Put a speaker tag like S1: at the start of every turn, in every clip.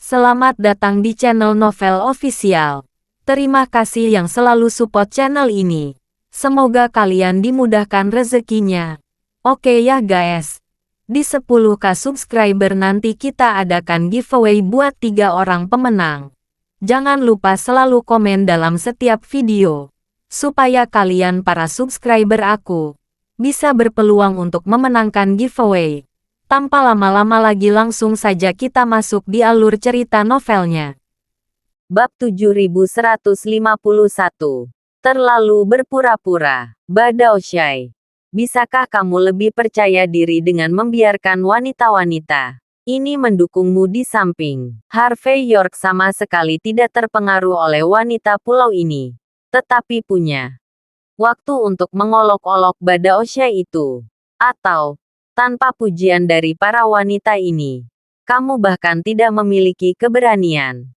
S1: Selamat datang di channel Novel Official. Terima kasih yang selalu support channel ini. Semoga kalian dimudahkan rezekinya. Oke ya guys. Di 10k subscriber nanti kita adakan giveaway buat 3 orang pemenang. Jangan lupa selalu komen dalam setiap video. Supaya kalian para subscriber aku bisa berpeluang untuk memenangkan giveaway. Tanpa lama-lama lagi langsung saja kita masuk di alur cerita novelnya.
S2: Bab 7151. Terlalu berpura-pura. Badaoshai. Bisakah kamu lebih percaya diri dengan membiarkan wanita-wanita ini mendukungmu di samping? Harvey York sama sekali tidak terpengaruh oleh wanita pulau ini. Tetapi punya waktu untuk mengolok-olok Badaoshai itu. Atau tanpa pujian dari para wanita ini, kamu bahkan tidak memiliki keberanian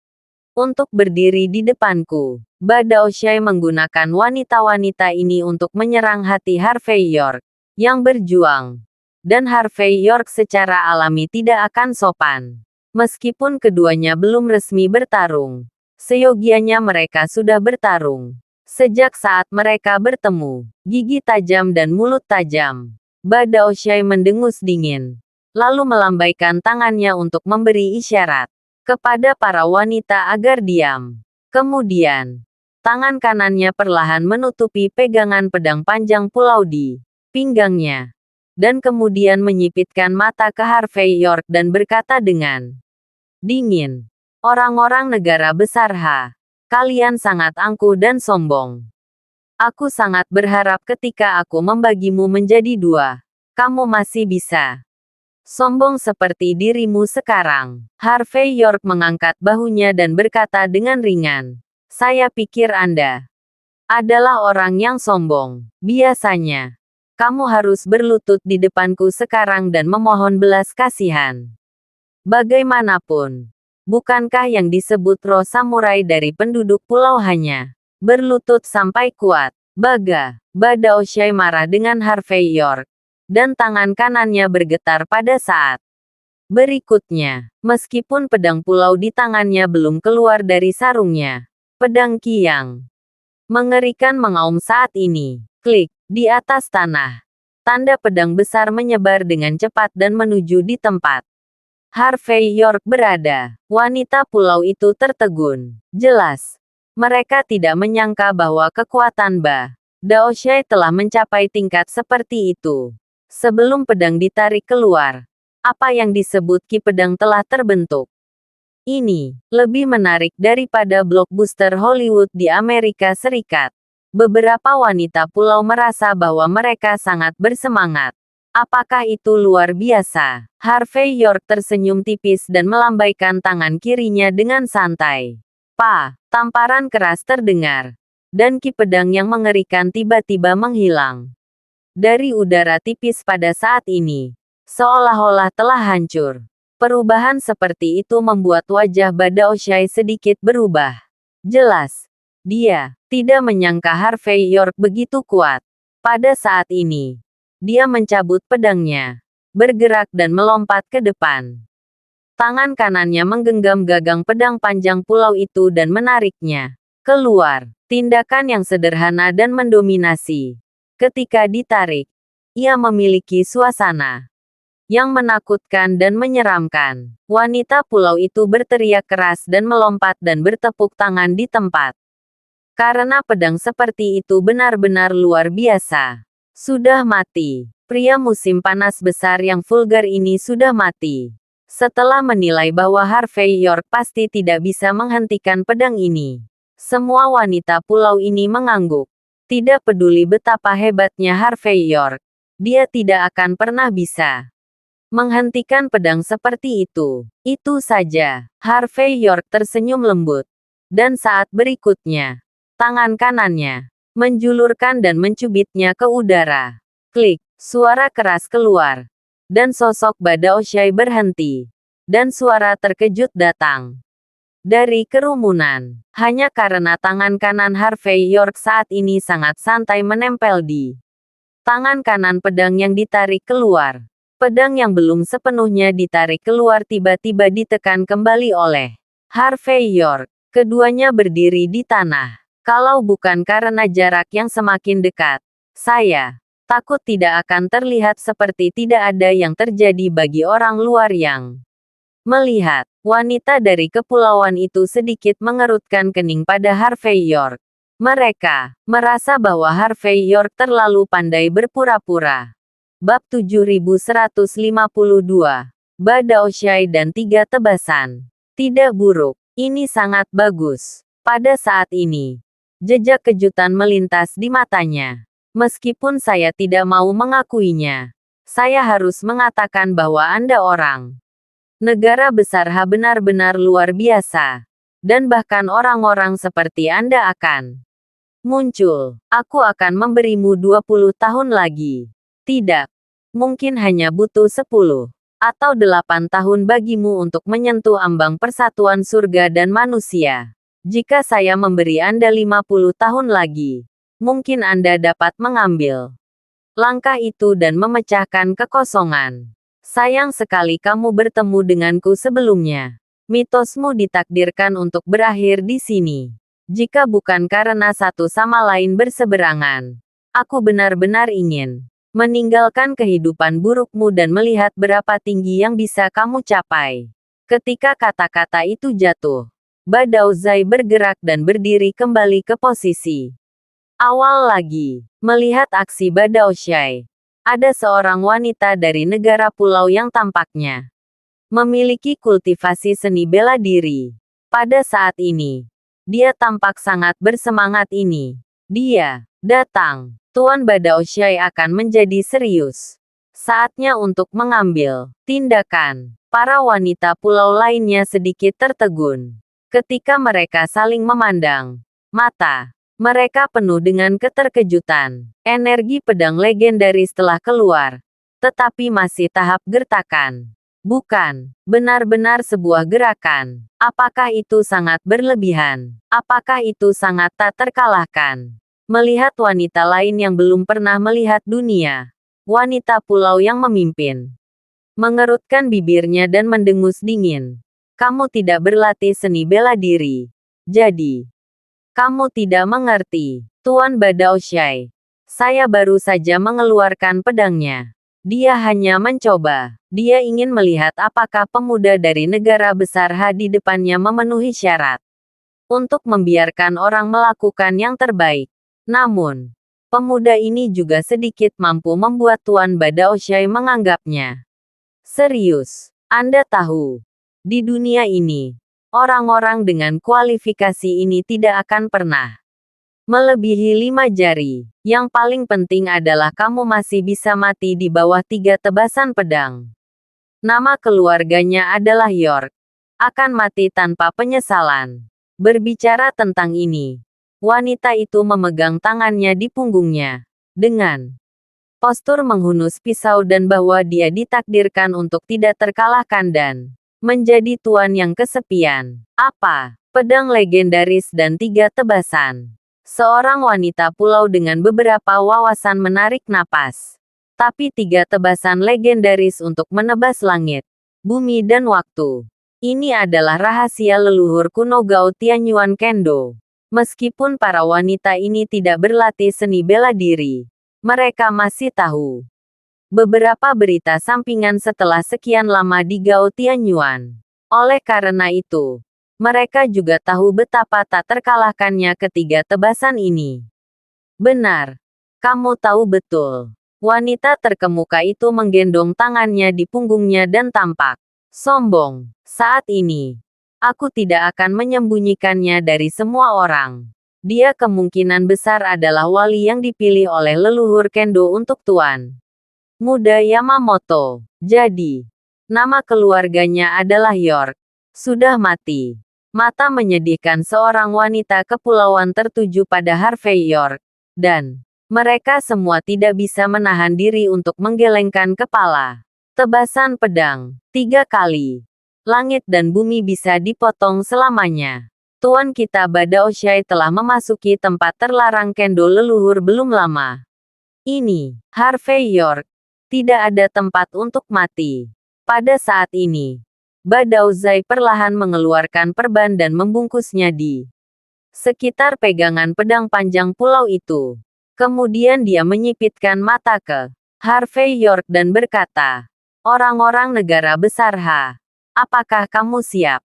S2: untuk berdiri di depanku. Badaoshai menggunakan wanita-wanita ini untuk menyerang hati Harvey York yang berjuang. Dan Harvey York secara alami tidak akan sopan. Meskipun keduanya belum resmi bertarung, seyogianya mereka sudah bertarung. Sejak saat mereka bertemu, gigi tajam dan mulut tajam. Badaoshai mendengus dingin, lalu melambaikan tangannya untuk memberi isyarat kepada para wanita agar diam. Kemudian, tangan kanannya perlahan menutupi pegangan pedang panjang pulau di pinggangnya, dan kemudian menyipitkan mata ke Harvey York dan berkata dengan dingin, "Orang-orang negara besar kalian sangat angkuh dan sombong. Aku sangat berharap ketika aku membagimu menjadi 2, kamu masih bisa sombong seperti dirimu sekarang." Harvey York mengangkat bahunya dan berkata dengan ringan, "Saya pikir Anda adalah orang yang sombong. Biasanya, kamu harus berlutut di depanku sekarang dan memohon belas kasihan. Bagaimanapun, bukankah yang disebut roh samurai dari penduduk pulau hanya berlutut sampai kuat?" Badaoshai marah dengan Harvey York, dan tangan kanannya bergetar pada saat berikutnya. Meskipun pedang pulau di tangannya belum keluar dari sarungnya, pedang Qiyang mengerikan mengaum saat ini. Klik, di atas tanah. Tanda pedang besar menyebar dengan cepat dan menuju di tempat Harvey York berada. Wanita pulau itu tertegun. Jelas, mereka tidak menyangka bahwa kekuatan Badaoshai telah mencapai tingkat seperti itu. Sebelum pedang ditarik keluar, apa yang disebut ki pedang telah terbentuk. Ini lebih menarik daripada blockbuster Hollywood di Amerika Serikat. Beberapa wanita pulau merasa bahwa mereka sangat bersemangat. Apakah itu luar biasa? Harvey York tersenyum tipis dan melambaikan tangan kirinya dengan santai. Tamparan keras terdengar, dan ki pedang yang mengerikan tiba-tiba menghilang dari udara tipis pada saat ini, seolah-olah telah hancur. Perubahan seperti itu membuat wajah Badaoshai sedikit berubah. Jelas, dia tidak menyangka Harvey York begitu kuat. Pada saat ini, dia mencabut pedangnya, bergerak dan melompat ke depan. Tangan kanannya menggenggam gagang pedang panjang pulau itu dan menariknya keluar. Tindakan yang sederhana dan mendominasi. Ketika ditarik, ia memiliki suasana yang menakutkan dan menyeramkan. Wanita pulau itu berteriak keras dan melompat dan bertepuk tangan di tempat. Karena pedang seperti itu benar-benar luar biasa. Sudah mati. Pria musim panas besar yang vulgar ini sudah mati. Setelah menilai bahwa Harvey York pasti tidak bisa menghentikan pedang ini, semua wanita pulau ini mengangguk. Tidak peduli betapa hebatnya Harvey York, dia tidak akan pernah bisa menghentikan pedang seperti itu. Itu saja. Harvey York tersenyum lembut. Dan saat berikutnya, tangan kanannya menjulurkan dan mencubitnya ke udara. Klik, suara keras keluar. Dan sosok Badaoshai berhenti. Dan suara terkejut datang dari kerumunan. Hanya karena tangan kanan Harvey York saat ini sangat santai menempel di tangan kanan pedang yang ditarik keluar. Pedang yang belum sepenuhnya ditarik keluar tiba-tiba ditekan kembali oleh Harvey York. Keduanya berdiri di tanah. Kalau bukan karena jarak yang semakin dekat, saya takut tidak akan terlihat seperti tidak ada yang terjadi bagi orang luar yang melihat. Wanita dari kepulauan itu sedikit mengerutkan kening pada Harvey York. Mereka merasa bahwa Harvey York terlalu pandai berpura-pura. Bab 7152. Badaoshai dan 3 tebasan. Tidak buruk. Ini sangat bagus. Pada saat ini, jejak kejutan melintas di matanya. Meskipun saya tidak mau mengakuinya, saya harus mengatakan bahwa Anda orang negara besar benar-benar luar biasa. Dan bahkan orang-orang seperti Anda akan muncul. Aku akan memberimu 20 tahun lagi. Tidak. Mungkin hanya butuh 10 atau 8 tahun bagimu untuk menyentuh ambang persatuan surga dan manusia. Jika saya memberi Anda 50 tahun lagi, mungkin Anda dapat mengambil langkah itu dan memecahkan kekosongan. Sayang sekali kamu bertemu denganku sebelumnya. Mitosmu ditakdirkan untuk berakhir di sini. Jika bukan karena satu sama lain berseberangan, aku benar-benar ingin meninggalkan kehidupan burukmu dan melihat berapa tinggi yang bisa kamu capai. Ketika kata-kata itu jatuh, Badaozai bergerak dan berdiri kembali ke posisi awal lagi. Melihat aksi Badaoshai, ada seorang wanita dari negara pulau yang tampaknya memiliki kultivasi seni bela diri. Pada saat ini, dia tampak sangat bersemangat ini. Dia datang. Tuan Badaoshai akan menjadi serius. Saatnya untuk mengambil tindakan. Para wanita pulau lainnya sedikit tertegun. Ketika mereka saling memandang, mata mereka penuh dengan keterkejutan. Energi pedang legendaris telah keluar, tetapi masih tahap gertakan. Bukan benar-benar sebuah gerakan. Apakah itu sangat berlebihan? Apakah itu sangat tak terkalahkan? Melihat wanita lain yang belum pernah melihat dunia. Wanita pulau yang memimpin mengerutkan bibirnya dan mendengus dingin. Kamu tidak berlatih seni bela diri. Jadi, kamu tidak mengerti. Tuan Badaoshai. Saya baru saja mengeluarkan pedangnya. Dia hanya mencoba. Dia ingin melihat apakah pemuda dari negara besar di depannya memenuhi syarat untuk membiarkan orang melakukan yang terbaik. Namun, pemuda ini juga sedikit mampu membuat Tuan Badaoshai menganggapnya serius. Anda tahu, di dunia ini, orang-orang dengan kualifikasi ini tidak akan pernah melebihi 5 jari. Yang paling penting adalah kamu masih bisa mati di bawah 3 tebasan pedang. Nama keluarganya adalah York. Akan mati tanpa penyesalan. Berbicara tentang ini, wanita itu memegang tangannya di punggungnya. Dengan postur menghunus pisau dan bahwa dia ditakdirkan untuk tidak terkalahkan dan menjadi tuan yang kesepian. Apa? Pedang legendaris dan 3 tebasan. Seorang wanita pulau dengan beberapa wawasan menarik napas. Tapi 3 tebasan legendaris untuk menebas langit, bumi dan waktu. Ini adalah rahasia leluhur kuno Gao Tianyuan Kendo. Meskipun para wanita ini tidak berlatih seni bela diri, mereka masih tahu beberapa berita sampingan setelah sekian lama di Gao Tianyuan. Oleh karena itu, mereka juga tahu betapa tak terkalahkannya ketiga tebasan ini. Benar. Kamu tahu betul. Wanita terkemuka itu menggendong tangannya di punggungnya dan tampak sombong. Saat ini, aku tidak akan menyembunyikannya dari semua orang. Dia kemungkinan besar adalah wali yang dipilih oleh leluhur Kendo untuk Tuan Muda Yamamoto. Jadi, nama keluarganya adalah York. Sudah mati. Mata menyedihkan seorang wanita kepulauan tertuju pada Harvey York. Dan mereka semua tidak bisa menahan diri untuk menggelengkan kepala. Tebasan pedang. 3 kali. Langit dan bumi bisa dipotong selamanya. Tuan kita Badaoshai telah memasuki tempat terlarang Kendo leluhur belum lama. Ini, Harvey York. Tidak ada tempat untuk mati. Pada saat ini, Badaozai perlahan mengeluarkan perban dan membungkusnya di sekitar pegangan pedang panjang pulau itu. Kemudian dia menyipitkan mata ke Harvey York dan berkata, "Orang-orang negara besar apakah kamu siap?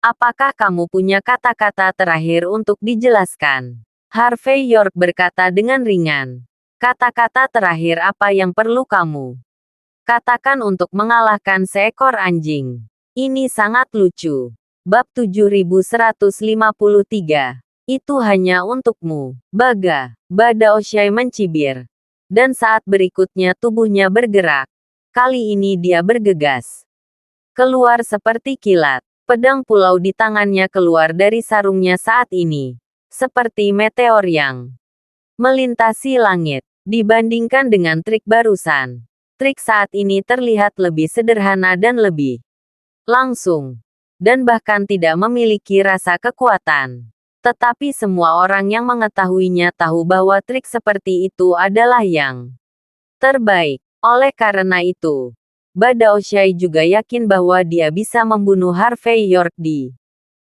S2: Apakah kamu punya kata-kata terakhir untuk dijelaskan?" Harvey York berkata dengan ringan, "Kata-kata terakhir apa yang perlu kamu katakan untuk mengalahkan seekor anjing? Ini sangat lucu." Bab 7153. Itu hanya untukmu, Baga. Badaoshai mencibir. Dan saat berikutnya tubuhnya bergerak. Kali ini dia bergegas keluar seperti kilat. Pedang pulau di tangannya keluar dari sarungnya saat ini. Seperti meteor yang melintasi langit. Dibandingkan dengan trik barusan, trik saat ini terlihat lebih sederhana dan lebih langsung. Dan bahkan tidak memiliki rasa kekuatan. Tetapi semua orang yang mengetahuinya tahu bahwa trik seperti itu adalah yang terbaik. Oleh karena itu, Badaoshai juga yakin bahwa dia bisa membunuh Harvey York di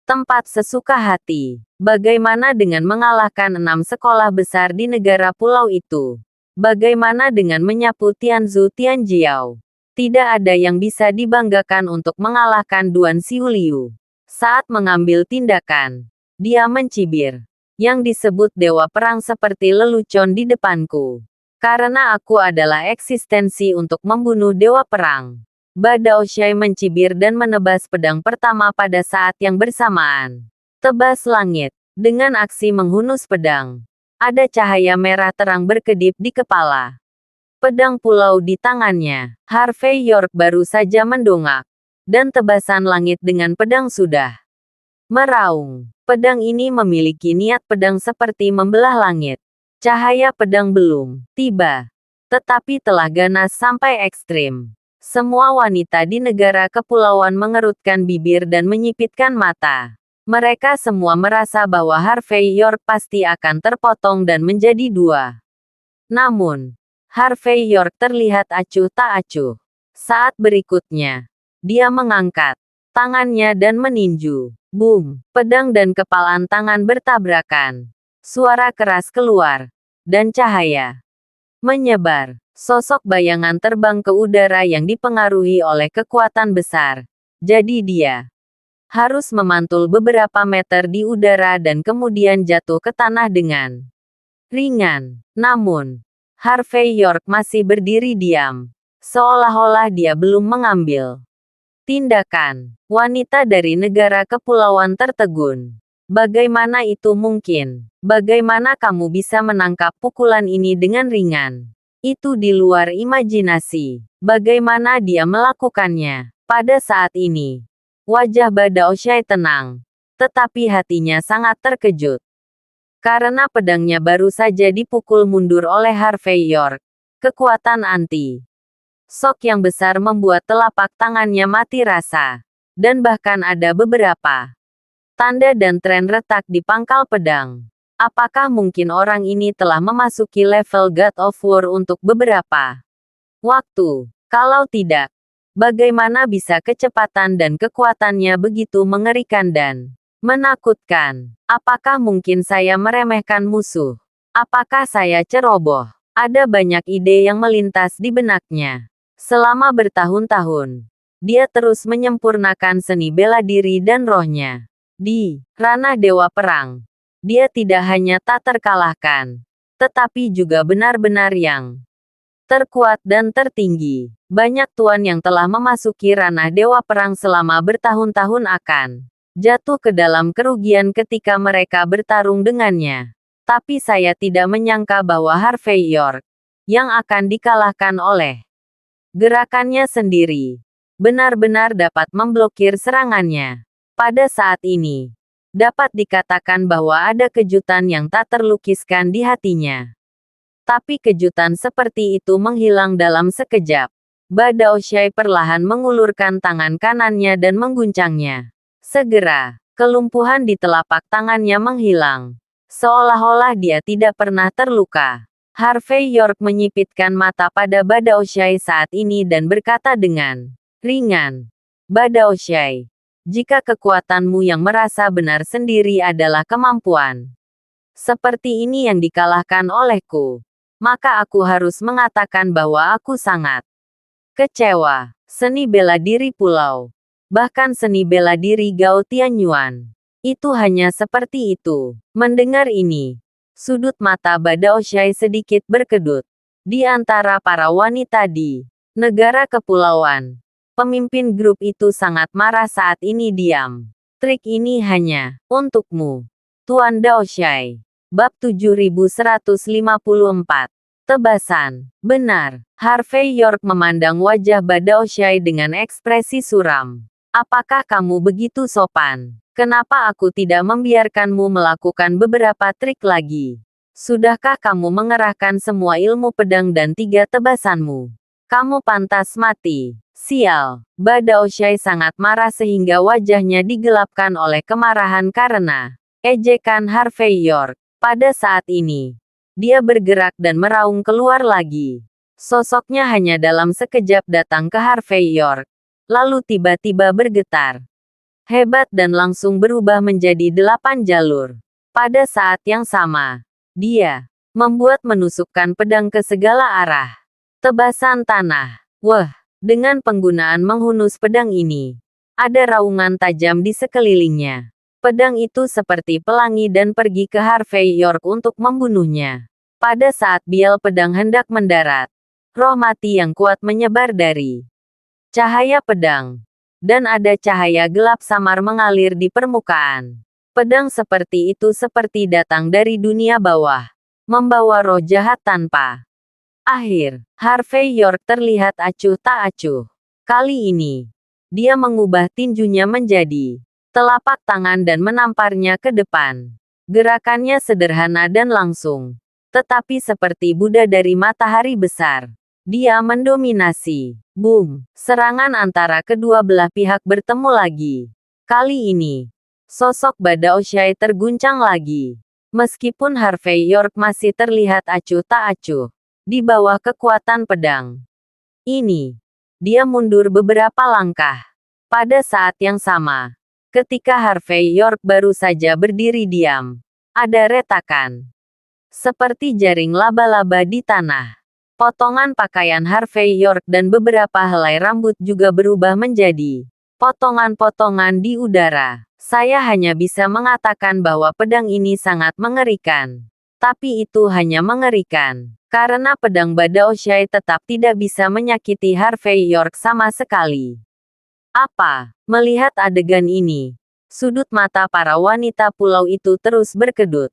S2: tempat sesuka hati. Bagaimana dengan mengalahkan 6 sekolah besar di negara pulau itu? Bagaimana dengan menyapu Tianzu Tianjiao? Tidak ada yang bisa dibanggakan untuk mengalahkan Duan Xiuliu. Saat mengambil tindakan, dia mencibir. Yang disebut dewa perang seperti lelucon di depanku. Karena aku adalah eksistensi untuk membunuh dewa perang. Badaoshai mencibir dan menebas pedang pertama pada saat yang bersamaan. Tebas langit. Dengan aksi menghunus pedang, ada cahaya merah terang berkedip di kepala pedang pulau di tangannya. Harvey York baru saja mendongak. Dan tebasan langit dengan pedang sudah meraung. Pedang ini memiliki niat pedang seperti membelah langit. Cahaya pedang belum tiba. Tetapi telah ganas sampai ekstrim. Semua wanita di negara kepulauan mengerutkan bibir dan menyipitkan mata. Mereka semua merasa bahwa Harvey York pasti akan terpotong dan menjadi dua. Namun, Harvey York terlihat acuh tak acuh. Saat berikutnya, dia mengangkat tangannya dan meninju. Boom! Pedang dan kepalan tangan bertabrakan. Suara keras keluar. Dan cahaya menyebar. Sosok bayangan terbang ke udara yang dipengaruhi oleh kekuatan besar. Jadi dia harus memantul beberapa meter di udara dan kemudian jatuh ke tanah dengan ringan. Namun, Harvey York masih berdiri diam. Seolah-olah dia belum mengambil tindakan. Wanita dari negara kepulauan tertegun. Bagaimana itu mungkin? Bagaimana kamu bisa menangkap pukulan ini dengan ringan? Itu di luar imajinasi. Bagaimana dia melakukannya? Pada saat ini, wajah Badaoshai tenang. Tetapi hatinya sangat terkejut. Karena pedangnya baru saja dipukul mundur oleh Harvey York. Kekuatan anti-shock yang besar membuat telapak tangannya mati rasa. Dan bahkan ada beberapa tanda dan tren retak di pangkal pedang. Apakah mungkin orang ini telah memasuki level God of War untuk beberapa waktu? Kalau tidak, bagaimana bisa kecepatan dan kekuatannya begitu mengerikan dan menakutkan? Apakah mungkin saya meremehkan musuh? Apakah saya ceroboh? Ada banyak ide yang melintas di benaknya. Selama bertahun-tahun, dia terus menyempurnakan seni bela diri dan rohnya. Di ranah dewa perang, dia tidak hanya tak terkalahkan, tetapi juga benar-benar yang terkuat dan tertinggi. Banyak tuan yang telah memasuki ranah dewa perang selama bertahun-tahun akan jatuh ke dalam kerugian ketika mereka bertarung dengannya. Tapi saya tidak menyangka bahwa Harvey York, yang akan dikalahkan oleh gerakannya sendiri, benar-benar dapat memblokir serangannya. Pada saat ini, dapat dikatakan bahwa ada kejutan yang tak terlukiskan di hatinya. Tapi kejutan seperti itu menghilang dalam sekejap. Badaoshai perlahan mengulurkan tangan kanannya dan mengguncangnya. Segera, kelumpuhan di telapak tangannya menghilang. Seolah-olah dia tidak pernah terluka. Harvey York menyipitkan mata pada Badaoshai saat ini dan berkata dengan ringan, Badaoshai. Jika kekuatanmu yang merasa benar sendiri adalah kemampuan seperti ini yang dikalahkan olehku, maka aku harus mengatakan bahwa aku sangat kecewa. Seni bela diri pulau. Bahkan seni bela diri Gao Tianyuan. Itu hanya seperti itu. Mendengar ini, sudut mata Badaoshai sedikit berkedut. Di antara para wanita di negara kepulauan, pemimpin grup itu sangat marah saat ini diam. Trik ini hanya untukmu, Tuan Daoshai. Bab 7154. Tebasan. Benar. Harvey York memandang wajah Badaoshai dengan ekspresi suram. Apakah kamu begitu sopan? Kenapa aku tidak membiarkanmu melakukan beberapa trik lagi? Sudahkah kamu mengerahkan semua ilmu pedang dan 3 tebasanmu? Kamu pantas mati. Sial. Badaoshai sangat marah sehingga wajahnya digelapkan oleh kemarahan karena ejekan Harvey York. Pada saat ini, dia bergerak dan meraung keluar lagi. Sosoknya hanya dalam sekejap datang ke Harvey York, lalu tiba-tiba bergetar hebat dan langsung berubah menjadi 8 jalur. Pada saat yang sama, dia membuat menusukkan pedang ke segala arah. Tebasan tanah. Wah, dengan penggunaan menghunus pedang ini, ada raungan tajam di sekelilingnya. Pedang itu seperti pelangi dan pergi ke Harvey York untuk membunuhnya. Pada saat bial pedang hendak mendarat, roh mati yang kuat menyebar dari cahaya pedang. Dan ada cahaya gelap samar mengalir di permukaan. Pedang seperti itu seperti datang dari dunia bawah, membawa roh jahat tanpa akhir. Harvey York terlihat acuh tak acuh. Kali ini, dia mengubah tinjunya menjadi telapak tangan dan menamparnya ke depan. Gerakannya sederhana dan langsung, tetapi seperti Buddha dari matahari besar. Dia mendominasi. Boom! Serangan antara kedua belah pihak bertemu lagi. Kali ini, sosok Badaoshai terguncang lagi. Meskipun Harvey York masih terlihat acuh tak acuh di bawah kekuatan pedang ini, dia mundur beberapa langkah. Pada saat yang sama, ketika Harvey York baru saja berdiri diam, ada retakan seperti jaring laba-laba di tanah. Potongan pakaian Harvey York dan beberapa helai rambut juga berubah menjadi potongan-potongan di udara. Saya hanya bisa mengatakan bahwa pedang ini sangat mengerikan. Tapi itu hanya mengerikan, karena pedang Badaoshai tetap tidak bisa menyakiti Harvey York sama sekali. Apa? Melihat adegan ini, sudut mata para wanita pulau itu terus berkedut.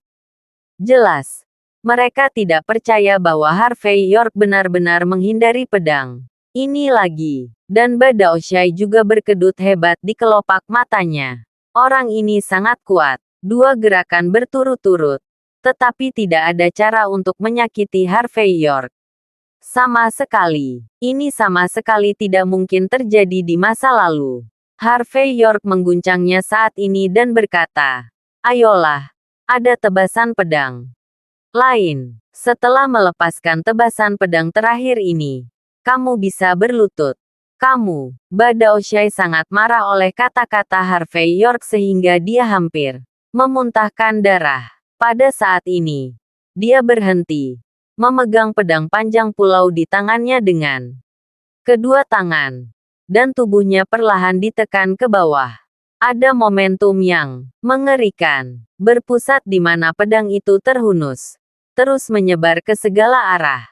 S2: Jelas, mereka tidak percaya bahwa Harvey York benar-benar menghindari pedang ini lagi. Dan Badaoshai juga berkedut hebat di kelopak matanya. Orang ini sangat kuat. 2 gerakan berturut-turut. Tetapi tidak ada cara untuk menyakiti Harvey York. Sama sekali. Ini sama sekali tidak mungkin terjadi di masa lalu. Harvey York mengguncangnya saat ini dan berkata, "Ayolah, ada tebasan pedang lain. Setelah melepaskan tebasan pedang terakhir ini, kamu bisa berlutut." Kamu, Badaoshai sangat marah oleh kata-kata Harvey York sehingga dia hampir memuntahkan darah. Pada saat ini, dia berhenti, memegang pedang panjang pulau di tangannya dengan kedua tangan, dan tubuhnya perlahan ditekan ke bawah. Ada momentum yang mengerikan, berpusat di mana pedang itu terhunus, terus menyebar ke segala arah.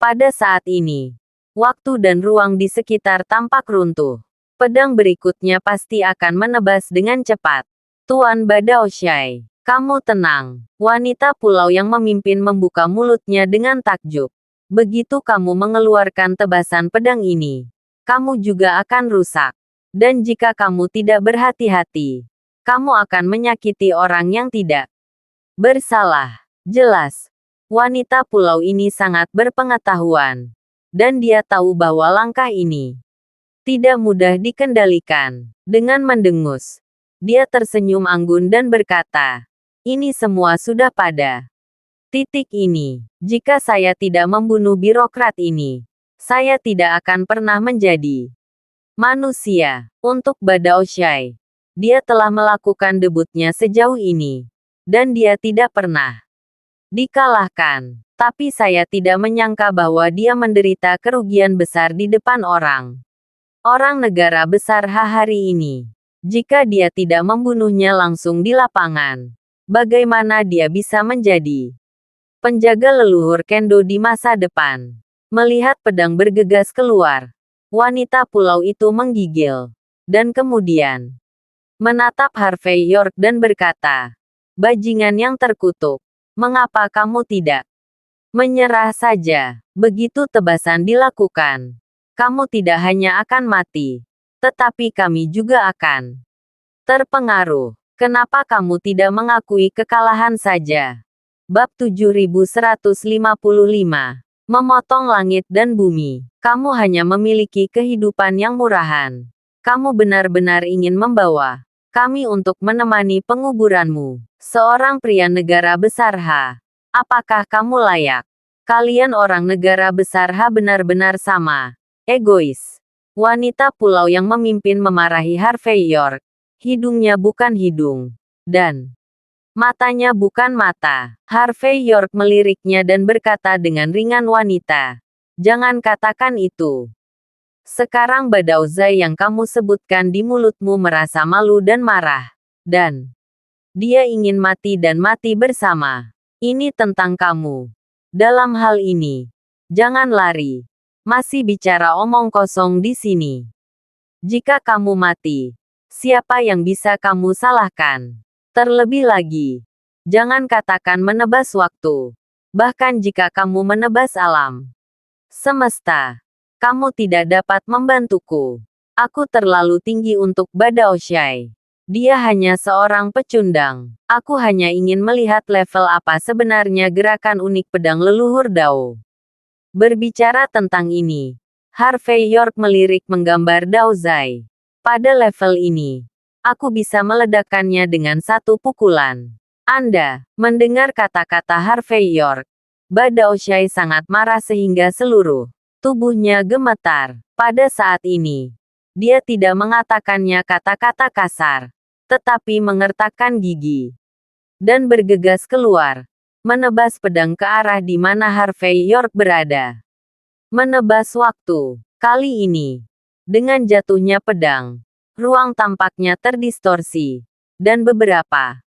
S2: Pada saat ini, waktu dan ruang di sekitar tampak runtuh. Pedang berikutnya pasti akan menebas dengan cepat. Tuan Badaoshai, kamu tenang. Wanita pulau yang memimpin membuka mulutnya dengan takjub. Begitu kamu mengeluarkan tebasan pedang ini, kamu juga akan rusak. Dan jika kamu tidak berhati-hati, kamu akan menyakiti orang yang tidak bersalah. Jelas, wanita pulau ini sangat berpengetahuan. Dan dia tahu bahwa langkah ini tidak mudah dikendalikan. Dengan mendengus, dia tersenyum anggun dan berkata, "Ini semua sudah pada titik ini. Jika saya tidak membunuh birokrat ini, saya tidak akan pernah menjadi Manusia. Untuk Badaoshai, dia telah melakukan debutnya sejauh ini. Dan dia tidak pernah dikalahkan. Tapi saya tidak menyangka bahwa dia menderita kerugian besar di depan orang negara besar hari ini. Jika dia tidak membunuhnya langsung di lapangan, bagaimana dia bisa menjadi penjaga leluhur Kendo di masa depan? Melihat pedang bergegas keluar, wanita pulau itu menggigil, dan kemudian menatap Harvey York dan berkata, "Bajingan yang terkutuk, mengapa kamu tidak menyerah saja?" Begitu tebasan dilakukan, kamu tidak hanya akan mati, tetapi kami juga akan terpengaruh. Kenapa kamu tidak mengakui kekalahan saja? Bab 7155. Memotong langit dan bumi. Kamu hanya memiliki kehidupan yang murahan. Kamu benar-benar ingin membawa kami untuk menemani penguburanmu. Seorang pria negara besar H. Apakah kamu layak? Kalian orang negara besar H benar-benar sama egois. Wanita pulau yang memimpin memarahi Harvey York. Hidungnya bukan hidung. Dan matanya bukan mata. Harvey York meliriknya dan berkata dengan ringan, "Wanita, jangan katakan itu. Sekarang Badaozai yang kamu sebutkan di mulutmu merasa malu dan marah. Dan dia ingin mati dan mati bersama. Ini tentang kamu. Dalam hal ini, jangan lari. Masih bicara omong kosong di sini. Jika kamu mati, siapa yang bisa kamu salahkan? Terlebih lagi, jangan katakan menebas waktu. Bahkan jika kamu menebas alam semesta, kamu tidak dapat membantuku. Aku terlalu tinggi untuk Badaoshai. Dia hanya seorang pecundang. Aku hanya ingin melihat level apa sebenarnya gerakan unik pedang leluhur Dao." Berbicara tentang ini, Harvey York melirik menggambar Daozai. "Pada level ini, aku bisa meledakkannya dengan satu pukulan." Anda mendengar kata-kata Harvey York. Badaoshai sangat marah sehingga seluruh tubuhnya gemetar. Pada saat ini, dia tidak mengatakannya kata-kata kasar, tetapi mengertakkan gigi dan bergegas keluar, menebas pedang ke arah di mana Harvey York berada. Menebas waktu. Kali ini, dengan jatuhnya pedang, ruang tampaknya terdistorsi, dan beberapa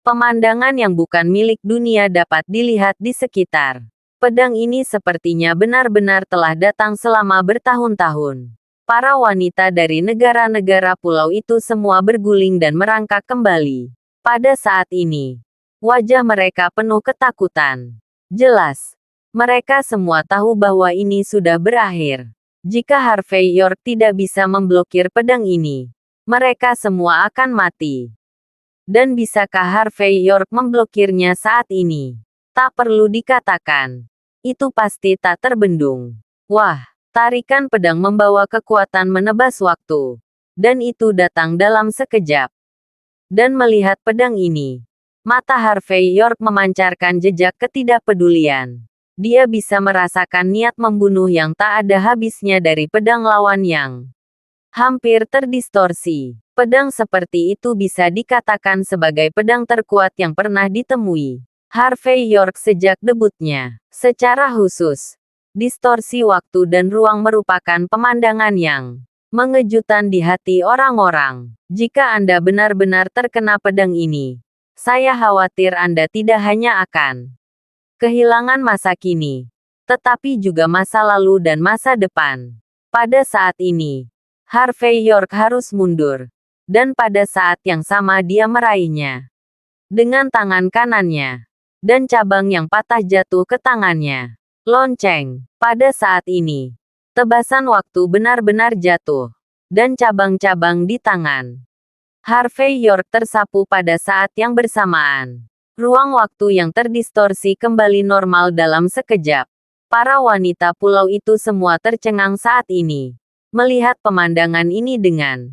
S2: pemandangan yang bukan milik dunia dapat dilihat di sekitar. Pedang ini sepertinya benar-benar telah datang selama bertahun-tahun. Para wanita dari negara-negara pulau itu semua berguling dan merangkak kembali. Pada saat ini, wajah mereka penuh ketakutan. Jelas, mereka semua tahu bahwa ini sudah berakhir. Jika Harvey York tidak bisa memblokir pedang ini, mereka semua akan mati. Dan bisakah Harvey York memblokirnya saat ini? Tak perlu dikatakan. Itu pasti tak terbendung. Wah, tarikan pedang membawa kekuatan menebas waktu. Dan itu datang dalam sekejap. Dan melihat pedang ini, mata Harvey York memancarkan jejak ketidakpedulian. Dia bisa merasakan niat membunuh yang tak ada habisnya dari pedang lawan yang hampir terdistorsi. Pedang seperti itu bisa dikatakan sebagai pedang terkuat yang pernah ditemui Harvey York sejak debutnya. Secara khusus, distorsi waktu dan ruang merupakan pemandangan yang mengejutkan di hati orang-orang. Jika Anda benar-benar terkena pedang ini, saya khawatir Anda tidak hanya akan kehilangan masa kini, tetapi juga masa lalu dan masa depan. Pada saat ini, Harvey York harus mundur, dan pada saat yang sama dia meraihnya dengan tangan kanannya. Dan cabang yang patah jatuh ke tangannya. Lonceng. Pada saat ini, tebasan waktu benar-benar jatuh. Dan cabang-cabang di tangan Harvey York tersapu pada saat yang bersamaan. Ruang waktu yang terdistorsi kembali normal dalam sekejap. Para wanita pulau itu semua tercengang saat ini. Melihat pemandangan ini dengan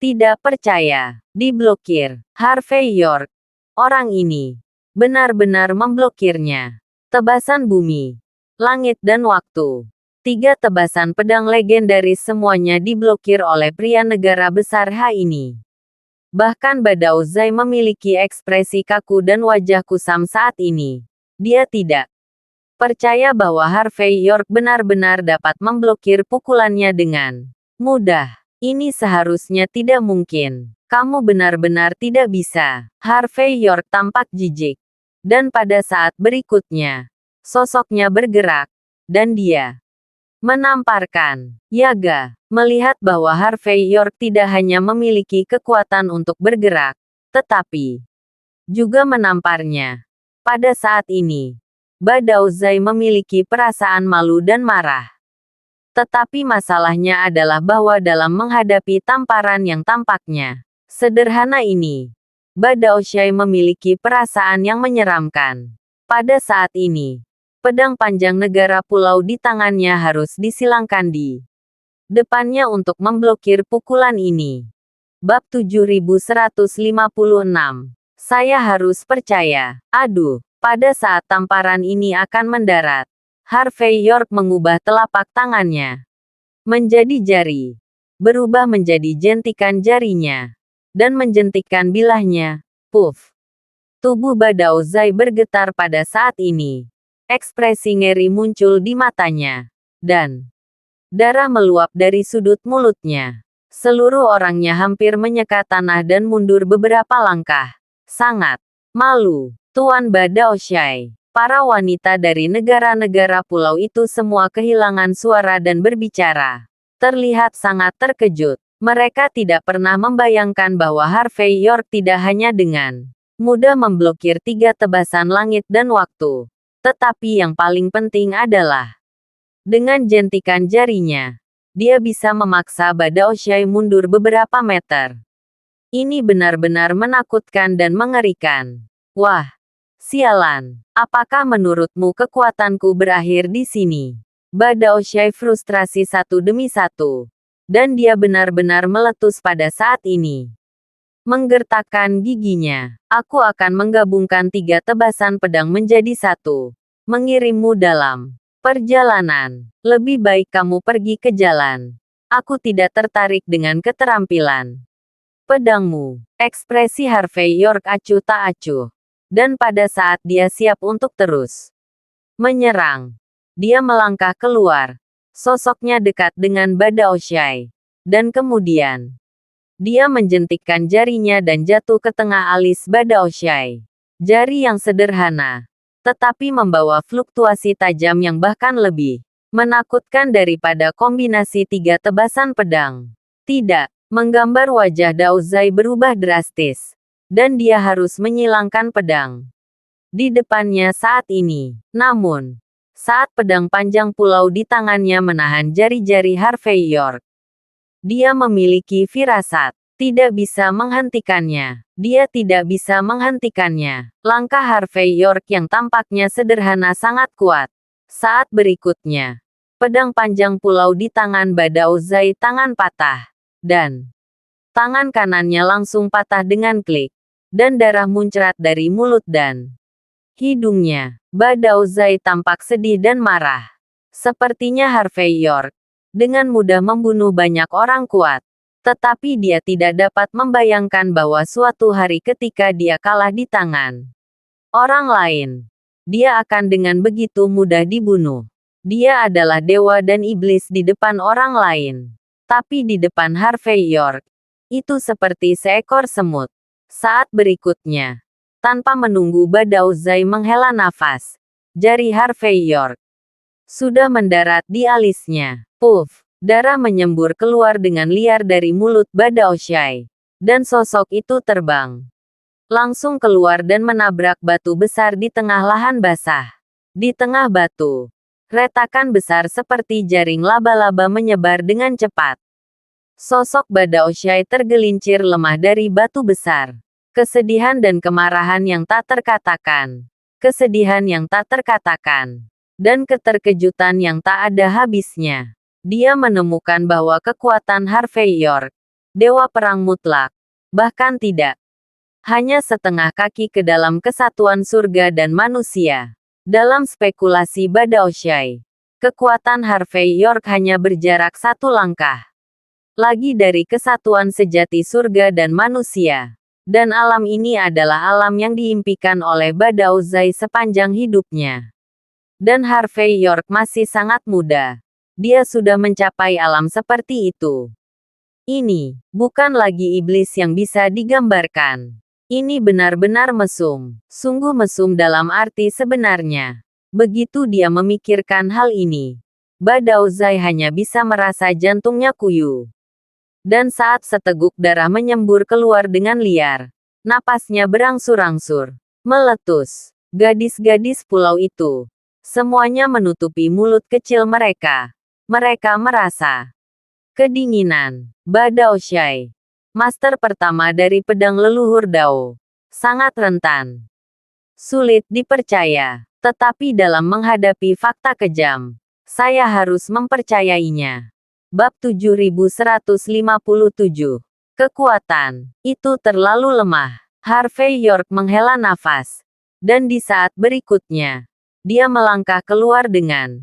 S2: tidak percaya. Diblokir. Harvey York. Orang ini benar-benar memblokirnya. Tebasan bumi, langit dan waktu Tiga tebasan pedang legendaris semuanya diblokir oleh pria negara besar H ini. Bahkan Badao Zai memiliki ekspresi kaku dan wajah kusam saat ini. Dia tidak percaya bahwa Harvey York benar-benar dapat memblokir pukulannya dengan mudah. Ini seharusnya tidak mungkin. Kamu benar-benar tidak bisa. Harvey York tampak jijik. Dan pada saat berikutnya, sosoknya bergerak. Dan dia menamparkan Yaga. Melihat bahwa Harvey York tidak hanya memiliki kekuatan untuk bergerak, tetapi juga menamparnya. Pada saat ini, Badao Zai memiliki perasaan malu dan marah. Tetapi masalahnya adalah bahwa dalam menghadapi tamparan yang tampaknya sederhana ini, Badao Zai memiliki perasaan yang menyeramkan. Pada saat ini, pedang panjang negara pulau di tangannya harus disilangkan di depannya untuk memblokir pukulan ini. Bab 7156. Saya harus percaya. Aduh, pada saat tamparan ini akan mendarat, Harvey York mengubah telapak tangannya menjadi jari, berubah menjadi jentikan jarinya, dan menjentikkan bilahnya. Puff. Tubuh Badao Zai bergetar pada saat ini. Ekspresi ngeri muncul di matanya. Dan darah meluap dari sudut mulutnya. Seluruh orangnya hampir menyeka tanah dan mundur beberapa langkah. Sangat malu. Tuan Badao Zai. Para wanita dari negara-negara pulau itu semua kehilangan suara dan berbicara. Terlihat sangat terkejut. Mereka tidak pernah membayangkan bahwa Harvey York tidak hanya dengan mudah memblokir tiga tebasan langit dan waktu. Tetapi yang paling penting adalah dengan jentikan jarinya, dia bisa memaksa Badao Zai mundur beberapa meter. Ini benar-benar menakutkan dan mengerikan. Wah, sialan. Apakah menurutmu kekuatanku berakhir di sini? Badao Zai frustrasi satu demi satu. Dan dia benar-benar meletus pada saat ini. Menggertakkan giginya. Aku akan menggabungkan tiga tebasan pedang menjadi satu. Mengirimmu dalam perjalanan. Lebih baik kamu pergi ke jalan. Aku tidak tertarik dengan keterampilan pedangmu. Ekspresi Harvey York acuh tak acuh. Dan pada saat dia siap untuk terus menyerang, dia melangkah keluar. Sosoknya dekat dengan Badao Zai. Dan kemudian, dia menjentikkan jarinya dan jatuh ke tengah alis Badao Zai. Jari yang sederhana, tetapi membawa fluktuasi tajam yang bahkan lebih menakutkan daripada kombinasi tiga tebasan pedang. Tidak, menggambar wajah Dao Zai berubah drastis. Dan dia harus menyilangkan pedang di depannya saat ini. Namun, saat pedang panjang pulau di tangannya menahan jari-jari Harvey York, dia memiliki firasat. Tidak bisa menghentikannya. Dia tidak bisa menghentikannya. Langkah Harvey York yang tampaknya sederhana sangat kuat. Saat berikutnya, pedang panjang pulau di tangan Badao Zai tangan patah. Dan tangan kanannya langsung patah dengan klik. Dan darah muncrat dari mulut dan hidungnya. Badao Zai tampak sedih dan marah. Sepertinya Harvey York dengan mudah membunuh banyak orang kuat. Tetapi dia tidak dapat membayangkan bahwa suatu hari ketika dia kalah di tangan orang lain, dia akan dengan begitu mudah dibunuh. Dia adalah dewa dan iblis di depan orang lain. Tapi di depan Harvey York, itu seperti seekor semut. Saat berikutnya, tanpa menunggu Badao Zai menghela nafas, jari Harvey York sudah mendarat di alisnya. Puff, darah menyembur keluar dengan liar dari mulut Badao Zai. Dan sosok itu terbang langsung keluar dan menabrak batu besar di tengah lahan basah. Di tengah batu, retakan besar seperti jaring laba-laba menyebar dengan cepat. Sosok Badao Zai tergelincir lemah dari batu besar. Kesedihan dan kemarahan yang tak terkatakan. Kesedihan yang tak terkatakan. Dan keterkejutan yang tak ada habisnya. Dia menemukan bahwa kekuatan Harvey York, dewa perang mutlak, bahkan tidak hanya setengah kaki ke dalam kesatuan surga dan manusia. Dalam spekulasi Badao Zai, Kekuatan Harvey York hanya berjarak satu langkah lagi dari kesatuan sejati surga dan manusia. Dan alam ini adalah alam yang diimpikan oleh Badao Zai sepanjang hidupnya. Dan Harvey York masih sangat muda. Dia sudah mencapai alam seperti itu. Ini bukan lagi iblis yang bisa digambarkan. Ini benar-benar mesum. Sungguh mesum dalam arti sebenarnya. Begitu dia memikirkan hal ini, Badao Zai hanya bisa merasa jantungnya kuyu. Dan saat seteguk darah menyembur keluar dengan liar, napasnya berangsur-angsur meletus. Gadis-gadis pulau itu, semuanya menutupi mulut kecil mereka. Mereka merasa kedinginan. Badao Zai, master pertama dari pedang leluhur Dao, sangat rentan. Sulit dipercaya, tetapi dalam menghadapi fakta kejam, saya harus mempercayainya. Bab 7157. Kekuatan itu terlalu lemah. Harvey York menghela nafas. Dan di saat berikutnya, dia melangkah keluar dengan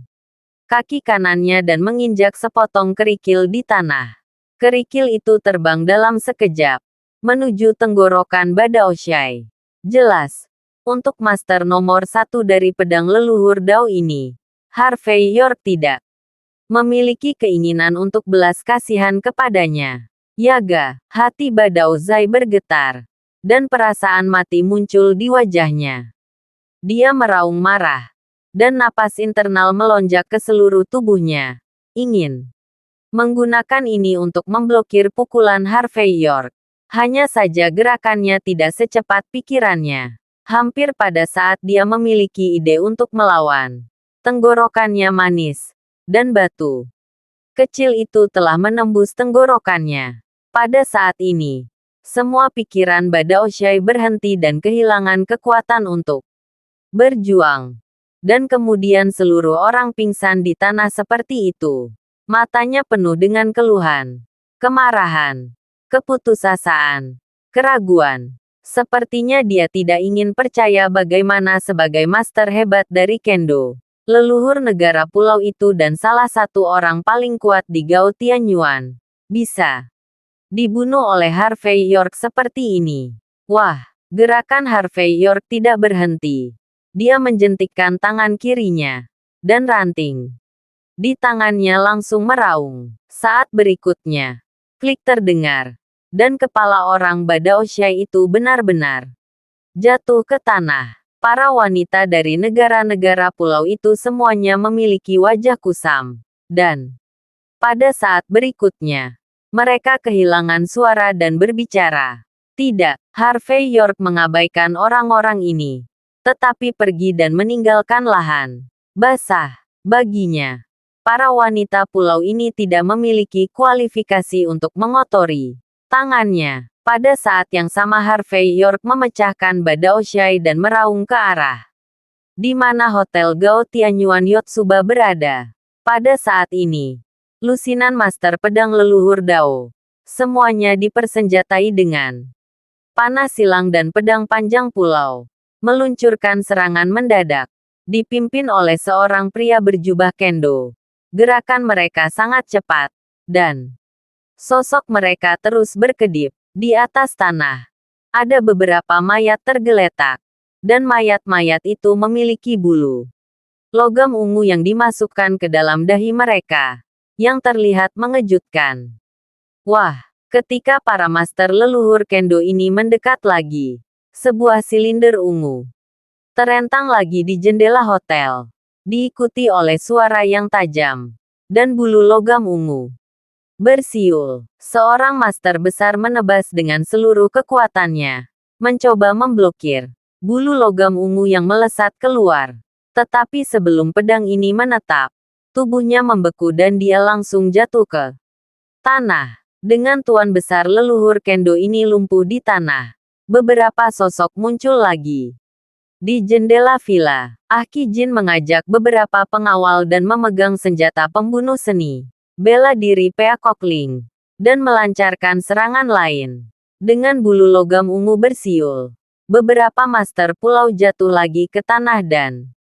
S2: kaki kanannya dan menginjak sepotong kerikil di tanah. Kerikil itu terbang dalam sekejap, menuju tenggorokan Badao Zai. Jelas, untuk master nomor 1 dari pedang leluhur Dao ini, Harvey York tidak memiliki keinginan untuk belas kasihan kepadanya. Yaga, hati Badao Zai bergetar, dan perasaan mati muncul di wajahnya. Dia meraung marah, dan napas internal melonjak ke seluruh tubuhnya. Ingin menggunakan ini untuk memblokir pukulan Harvey York. Hanya saja gerakannya tidak secepat pikirannya. Hampir pada saat dia memiliki ide untuk melawan, tenggorokannya manis, dan batu kecil itu telah menembus tenggorokannya. Pada saat ini, semua pikiran Badao Zai berhenti dan kehilangan kekuatan untuk berjuang. Dan kemudian seluruh orang pingsan di tanah seperti itu. Matanya penuh dengan keluhan, kemarahan, keputusasaan, keraguan. Sepertinya dia tidak ingin percaya bagaimana sebagai master hebat dari Kendo, leluhur negara pulau itu dan salah satu orang paling kuat di Gao Tianyuan, bisa dibunuh oleh Harvey York seperti ini. Wah, gerakan Harvey York tidak berhenti. Dia menjentikkan tangan kirinya, dan ranting di tangannya langsung meraung. Saat berikutnya, klik terdengar, dan kepala orang Badao Zai itu benar-benar jatuh ke tanah. Para wanita dari negara-negara pulau itu semuanya memiliki wajah kusam. Dan pada saat berikutnya, mereka kehilangan suara dan berbicara. Tidak, Harvey York mengabaikan orang-orang ini, tetapi pergi dan meninggalkan lahan basah baginya. Para wanita pulau ini tidak memiliki kualifikasi untuk mengotori tangannya. Pada saat yang sama Harvey York memecahkan Badao Zai dan meraung ke arah di mana Hotel Gao Tianyuan Yotsuba berada. Pada saat ini, lusinan master pedang leluhur Dao, semuanya dipersenjatai dengan panah silang dan pedang panjang pulau, meluncurkan serangan mendadak, dipimpin oleh seorang pria berjubah kendo. Gerakan mereka sangat cepat, dan sosok mereka terus berkedip. Di atas tanah, ada beberapa mayat tergeletak, dan mayat-mayat itu memiliki bulu logam ungu yang dimasukkan ke dalam dahi mereka, yang terlihat mengejutkan. Wah, ketika para master leluhur kendo ini mendekat lagi, sebuah silinder ungu terentang lagi di jendela hotel, diikuti oleh suara yang tajam, dan bulu logam ungu bersiul. Seorang master besar menebas dengan seluruh kekuatannya, mencoba memblokir bulu logam ungu yang melesat keluar. Tetapi sebelum pedang ini menetap, tubuhnya membeku dan dia langsung jatuh ke tanah. Dengan tuan besar leluhur kendo ini lumpuh di tanah, beberapa sosok muncul lagi. Di jendela villa, Ahki Jin mengajak beberapa pengawal dan memegang senjata pembunuh seni, bela diri Peacock Ling, dan melancarkan serangan lain. Dengan bulu logam ungu bersiul, beberapa master pulau jatuh lagi ke tanah dan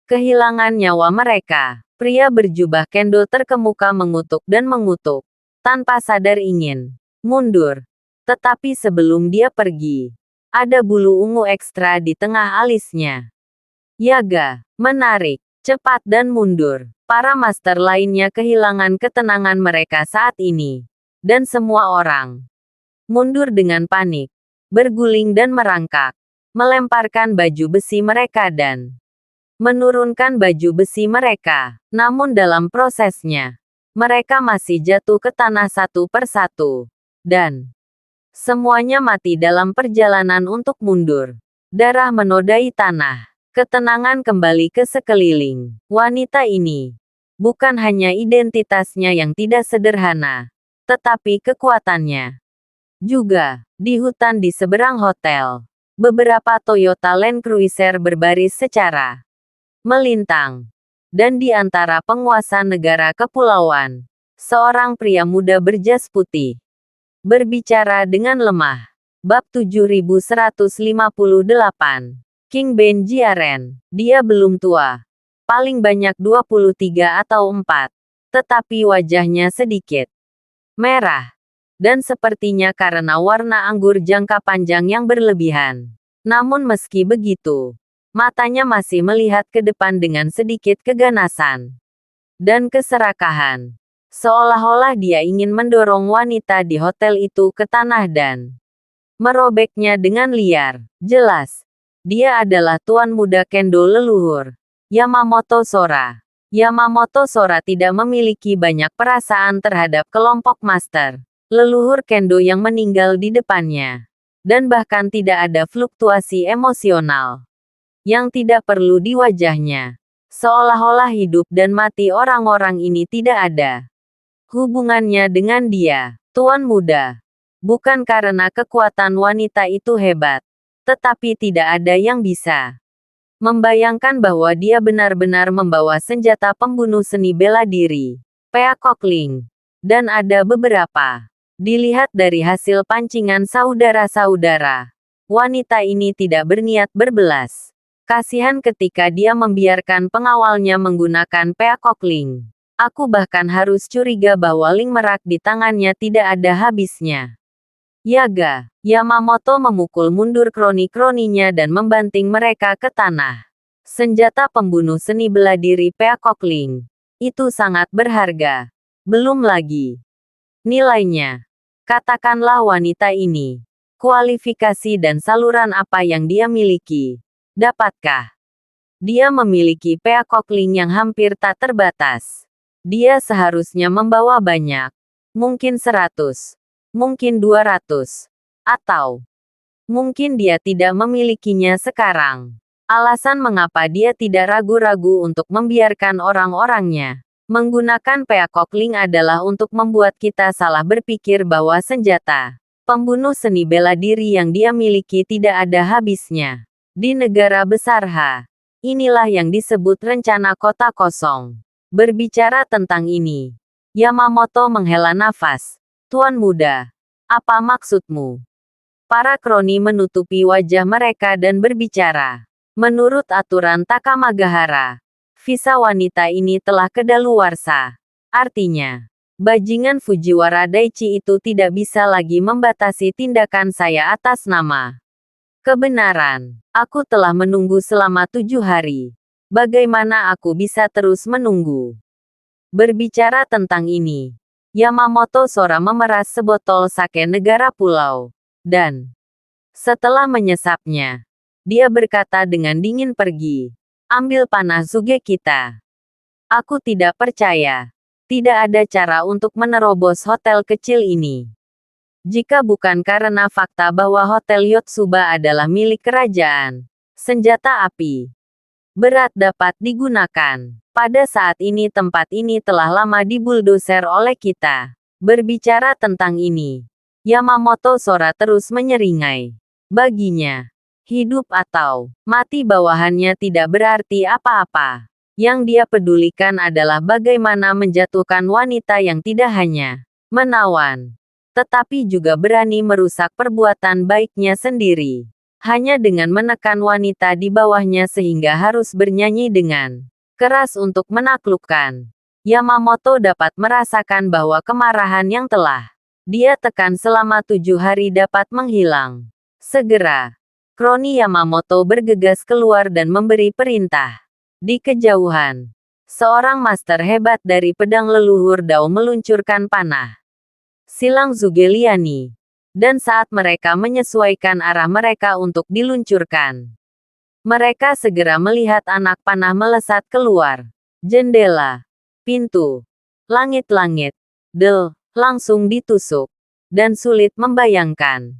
S2: kehilangan nyawa mereka. Pria berjubah kendo terkemuka mengutuk dan mengutuk, tanpa sadar ingin mundur. Tetapi sebelum dia pergi, ada bulu ungu ekstra di tengah alisnya. Yaga, menarik, cepat dan mundur. Para master lainnya kehilangan ketenangan mereka saat ini. Dan semua orang mundur dengan panik, berguling dan merangkak, melemparkan baju besi mereka dan menurunkan baju besi mereka. Namun dalam prosesnya, mereka masih jatuh ke tanah satu persatu. Dan semuanya mati dalam perjalanan untuk mundur. Darah menodai tanah. Ketenangan kembali ke sekeliling. Wanita ini bukan hanya identitasnya yang tidak sederhana, tetapi kekuatannya juga. Di hutan di seberang hotel, beberapa Toyota Land Cruiser berbaris secara melintang. Dan di antara penguasa negara kepulauan, seorang pria muda berjas putih berbicara dengan lemah. Bab 7158. King Benjiaren. Dia belum tua. Paling banyak 23 atau 4. Tetapi wajahnya sedikit merah. Dan sepertinya karena warna anggur jangka panjang yang berlebihan. Namun meski begitu, matanya masih melihat ke depan dengan sedikit keganasan dan keserakahan. Seolah-olah dia ingin mendorong wanita di hotel itu ke tanah dan merobeknya dengan liar. Jelas, dia adalah tuan muda kendo leluhur, Yamamoto Sora. Yamamoto Sora tidak memiliki banyak perasaan terhadap kelompok master leluhur kendo yang meninggal di depannya. Dan bahkan tidak ada fluktuasi emosional yang tidak perlu di wajahnya. Seolah-olah hidup dan mati orang-orang ini tidak ada hubungannya dengan dia, tuan muda. Bukan karena kekuatan wanita itu hebat, tetapi tidak ada yang bisa membayangkan bahwa dia benar-benar membawa senjata pembunuh seni bela diri, Peakokling. Dan ada beberapa. Dilihat dari hasil pancingan saudara-saudara, wanita ini tidak berniat berbelas kasihan ketika dia membiarkan pengawalnya menggunakan Peakokling. Aku bahkan harus curiga bahwa ling merak di tangannya tidak ada habisnya. Yaga, Yamamoto memukul mundur kroni-kroninya dan membanting mereka ke tanah. Senjata pembunuh seni bela diri Peakokling. Itu sangat berharga. Belum lagi nilainya. Katakanlah wanita ini. Kualifikasi dan saluran apa yang dia miliki. Dapatkah dia memiliki Peakokling yang hampir tak terbatas? Dia seharusnya membawa banyak. Mungkin 100. Mungkin 200. Atau mungkin dia tidak memilikinya sekarang. Alasan mengapa dia tidak ragu-ragu untuk membiarkan orang-orangnya menggunakan Peakokling adalah untuk membuat kita salah berpikir bahwa senjata pembunuh seni bela diri yang dia miliki tidak ada habisnya. Di negara besar inilah yang disebut rencana kota kosong. Berbicara tentang ini, Yamamoto menghela nafas. Tuan muda, apa maksudmu? Para kroni menutupi wajah mereka dan berbicara. Menurut aturan Takamagahara, visa wanita ini telah kedaluarsa. Artinya, bajingan Fujiwara Daichi itu tidak bisa lagi membatasi tindakan saya atas nama kebenaran. Aku telah menunggu selama 7 hari. Bagaimana aku bisa terus menunggu? Berbicara tentang ini, Yamamoto Sora memeras sebotol sake negara pulau. Dan setelah menyesapnya, dia berkata dengan dingin, pergi. Ambil panah Zuge kita. Aku tidak percaya. Tidak ada cara untuk menerobos hotel kecil ini. Jika bukan karena fakta bahwa Hotel Yotsuba adalah milik kerajaan, senjata api berat dapat digunakan. Pada saat ini tempat ini telah lama dibuldoser oleh kita. Berbicara tentang ini, Yamamoto Sora terus menyeringai. Baginya, hidup atau mati bawahannya tidak berarti apa-apa. Yang dia pedulikan adalah bagaimana menjatuhkan wanita yang tidak hanya menawan, tetapi juga berani merusak perbuatan baiknya sendiri. Hanya dengan menekan wanita di bawahnya sehingga harus bernyanyi dengan keras untuk menaklukkan. Yamamoto dapat merasakan bahwa kemarahan yang telah dia tekan selama 7 hari dapat menghilang. Segera, kroni Yamamoto bergegas keluar dan memberi perintah. Di kejauhan, seorang master hebat dari pedang leluhur Dao meluncurkan panah silang Zugeliani. Dan saat mereka menyesuaikan arah mereka untuk diluncurkan, mereka segera melihat anak panah melesat keluar. Jendela, pintu, langit-langit, langsung ditusuk. Dan sulit membayangkan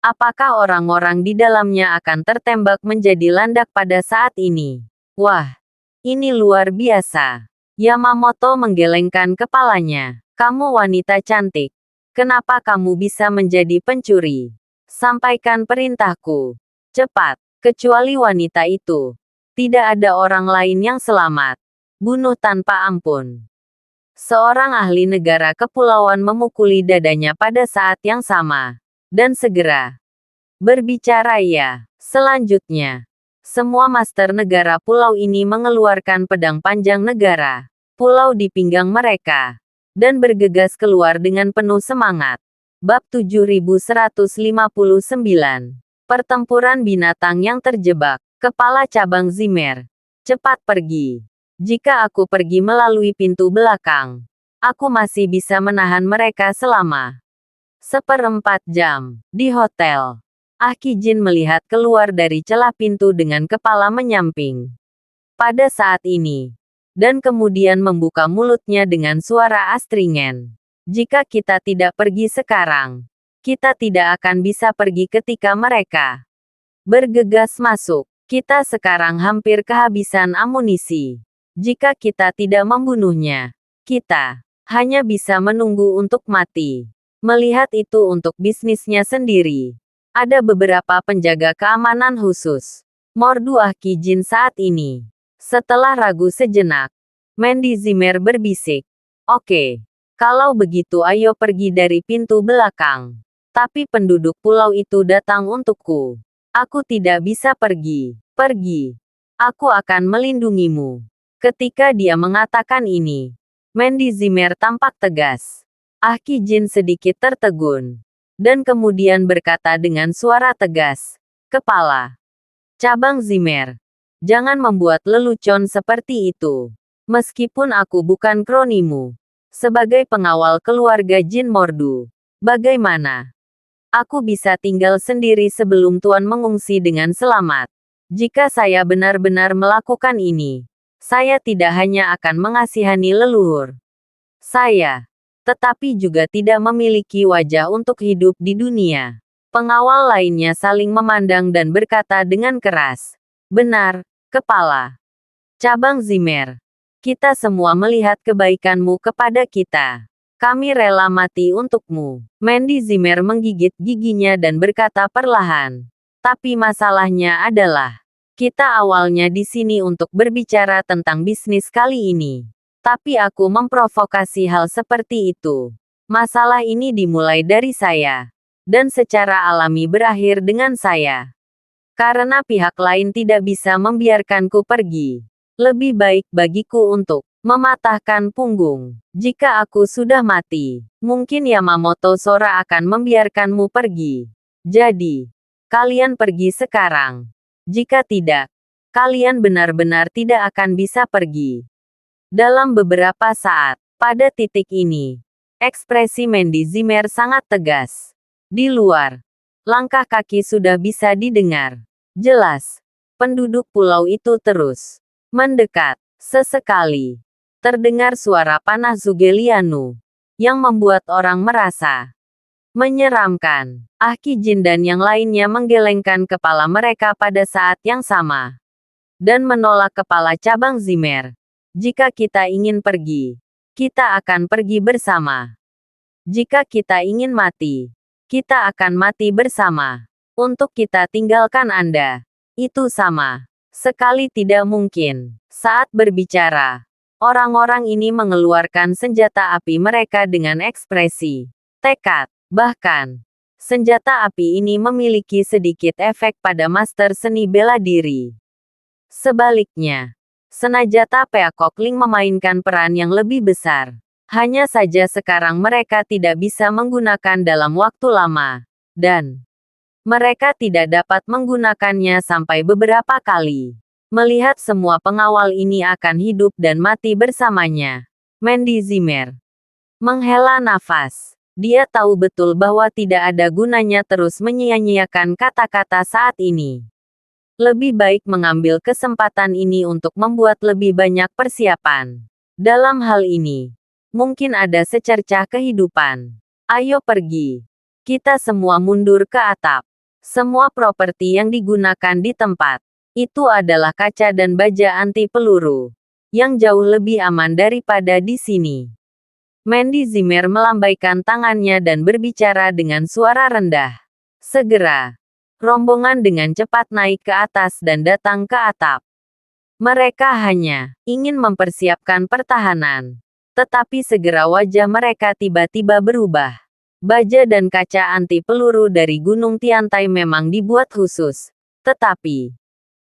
S2: apakah orang-orang di dalamnya akan tertembak menjadi landak pada saat ini. Wah, ini luar biasa. Yamamoto menggelengkan kepalanya. Kamu wanita cantik. Kenapa kamu bisa menjadi pencuri? Sampaikan perintahku. Cepat, kecuali wanita itu. Tidak ada orang lain yang selamat. Bunuh tanpa ampun. Seorang ahli negara kepulauan memukuli dadanya pada saat yang sama. Dan segera berbicara ya. Selanjutnya, semua master negara pulau ini mengeluarkan pedang panjang negara pulau di pinggang mereka dan bergegas keluar dengan penuh semangat. Bab 7159. Pertempuran binatang yang terjebak. Kepala cabang Zimmer. Cepat pergi. Jika aku pergi melalui pintu belakang, aku masih bisa menahan mereka selama 1/4 jam. Di hotel, Kijin melihat keluar dari celah pintu dengan kepala menyamping pada saat ini. Dan kemudian membuka mulutnya dengan suara astringen. Jika kita tidak pergi sekarang, kita tidak akan bisa pergi ketika mereka bergegas masuk. Kita sekarang hampir kehabisan amunisi. Jika kita tidak membunuhnya, kita hanya bisa menunggu untuk mati. Melihat itu untuk bisnisnya sendiri. Ada beberapa penjaga keamanan khusus Mordu Kijin saat ini. Setelah ragu sejenak, Mandy Zimmer berbisik. Oke, kalau begitu ayo pergi dari pintu belakang. Tapi penduduk pulau itu datang untukku. Aku tidak bisa pergi. Pergi. Aku akan melindungimu. Ketika dia mengatakan ini, Mandy Zimmer tampak tegas. Kijin sedikit tertegun. Dan kemudian berkata dengan suara tegas, Kepala cabang Zimmer, jangan membuat lelucon seperti itu. Meskipun aku bukan kronimu. Sebagai pengawal keluarga Jin Mordu, bagaimana aku bisa tinggal sendiri sebelum Tuan mengungsi dengan selamat? Jika saya benar-benar melakukan ini, saya tidak hanya akan mengasihani leluhur saya, tetapi juga tidak memiliki wajah untuk hidup di dunia. Pengawal lainnya saling memandang dan berkata dengan keras, Benar, Kepala cabang Zimmer. Kita semua melihat kebaikanmu kepada kita. Kami rela mati untukmu. Mandy Zimmer menggigit giginya dan berkata perlahan. Tapi masalahnya adalah, kita awalnya di sini untuk berbicara tentang bisnis kali ini. Tapi aku memprovokasi hal seperti itu. Masalah ini dimulai dari saya. Dan secara alami berakhir dengan saya. Karena pihak lain tidak bisa membiarkanku pergi. Lebih baik bagiku untuk mematahkan punggung. Jika aku sudah mati, mungkin Yamamoto Sora akan membiarkanmu pergi. Jadi, kalian pergi sekarang. Jika tidak, kalian benar-benar tidak akan bisa pergi. Dalam beberapa saat, pada titik ini, ekspresi Mandy Zimmer sangat tegas. Di luar, langkah kaki sudah bisa didengar. Jelas, penduduk pulau itu terus mendekat. Sesekali, terdengar suara panah Zugelianu, yang membuat orang merasa menyeramkan. Kijin dan yang lainnya menggelengkan kepala mereka pada saat yang sama. Dan menolak kepala cabang Zimmer. Jika kita ingin pergi, kita akan pergi bersama. Jika kita ingin mati, kita akan mati bersama. Untuk kita tinggalkan Anda, itu sama sekali tidak mungkin. Saat berbicara, orang-orang ini mengeluarkan senjata api mereka dengan ekspresi tekad. Bahkan, senjata api ini memiliki sedikit efek pada master seni bela diri. Sebaliknya, Senajata Peacock Ling memainkan peran yang lebih besar. Hanya saja sekarang mereka tidak bisa menggunakan dalam waktu lama. Dan mereka tidak dapat menggunakannya sampai beberapa kali. Melihat semua pengawal ini akan hidup dan mati bersamanya, Mandy Zimmer menghela nafas. Dia tahu betul bahwa tidak ada gunanya terus menyia-nyiakan kata-kata saat ini. Lebih baik mengambil kesempatan ini untuk membuat lebih banyak persiapan. Dalam hal ini, mungkin ada secercah kehidupan. Ayo pergi. Kita semua mundur ke atap. Semua properti yang digunakan di tempat itu adalah kaca dan baja anti peluru, yang jauh lebih aman daripada di sini. Mandy Zimmer melambaikan tangannya dan berbicara dengan suara rendah. Segera, rombongan dengan cepat naik ke atas dan datang ke atap. Mereka hanya ingin mempersiapkan pertahanan. Tetapi segera wajah mereka tiba-tiba berubah. Baja dan kaca anti peluru dari Gunung Tiantai memang dibuat khusus. Tetapi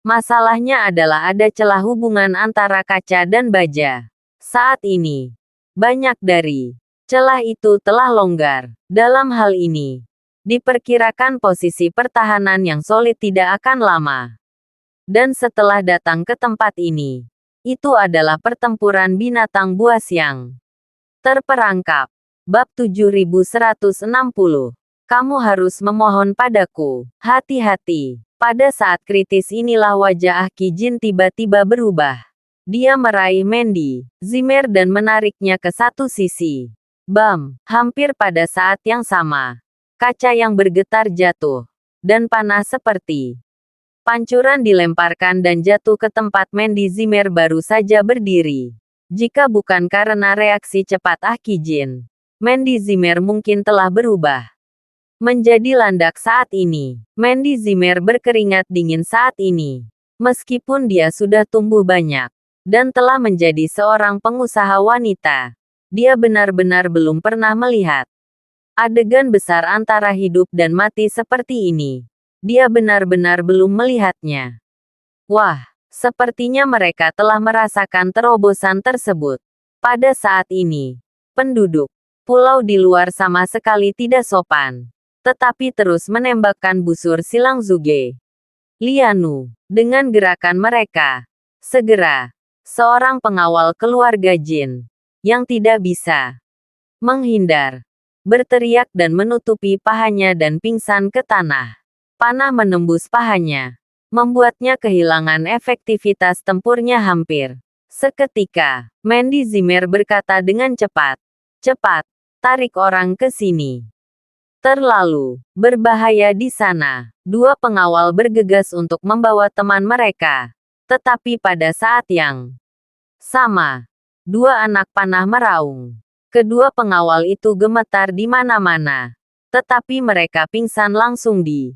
S2: masalahnya adalah ada celah hubungan antara kaca dan baja. Saat ini, banyak dari celah itu telah longgar. Dalam hal ini, diperkirakan posisi pertahanan yang solid tidak akan lama. Dan setelah datang ke tempat ini, itu adalah pertempuran binatang buas yang terperangkap. Bab 7160. Kamu harus memohon padaku. Hati-hati. Pada saat kritis inilah wajah Ah Kijin tiba-tiba berubah. Dia meraih Mandy Zimmer dan menariknya ke satu sisi. Bam! Hampir pada saat yang sama, kaca yang bergetar jatuh, dan panah seperti pancuran dilemparkan dan jatuh ke tempat Mandy Zimmer baru saja berdiri. Jika bukan karena reaksi cepat Ah Kijin, Mandy Zimmer mungkin telah berubah menjadi landak saat ini. Mandy Zimmer berkeringat dingin saat ini. Meskipun dia sudah tumbuh banyak dan telah menjadi seorang pengusaha wanita, dia benar-benar belum pernah melihat adegan besar antara hidup dan mati seperti ini. Dia benar-benar belum melihatnya. Wah, sepertinya mereka telah merasakan terobosan tersebut. Pada saat ini, penduduk pulau di luar sama sekali tidak sopan, tetapi terus menembakkan busur silang Zuge. Lianu, dengan gerakan mereka, segera seorang pengawal keluarga Jin, yang tidak bisa menghindar, berteriak dan menutupi pahanya dan pingsan ke tanah. Panah menembus pahanya, membuatnya kehilangan efektivitas tempurnya hampir. Seketika, Mandy Zimmer berkata dengan cepat, "Cepat, tarik orang ke sini. Terlalu berbahaya di sana." Dua pengawal bergegas untuk membawa teman mereka. Tetapi pada saat yang sama, dua anak panah meraung. Kedua pengawal itu gemetar di mana-mana. Tetapi mereka pingsan langsung di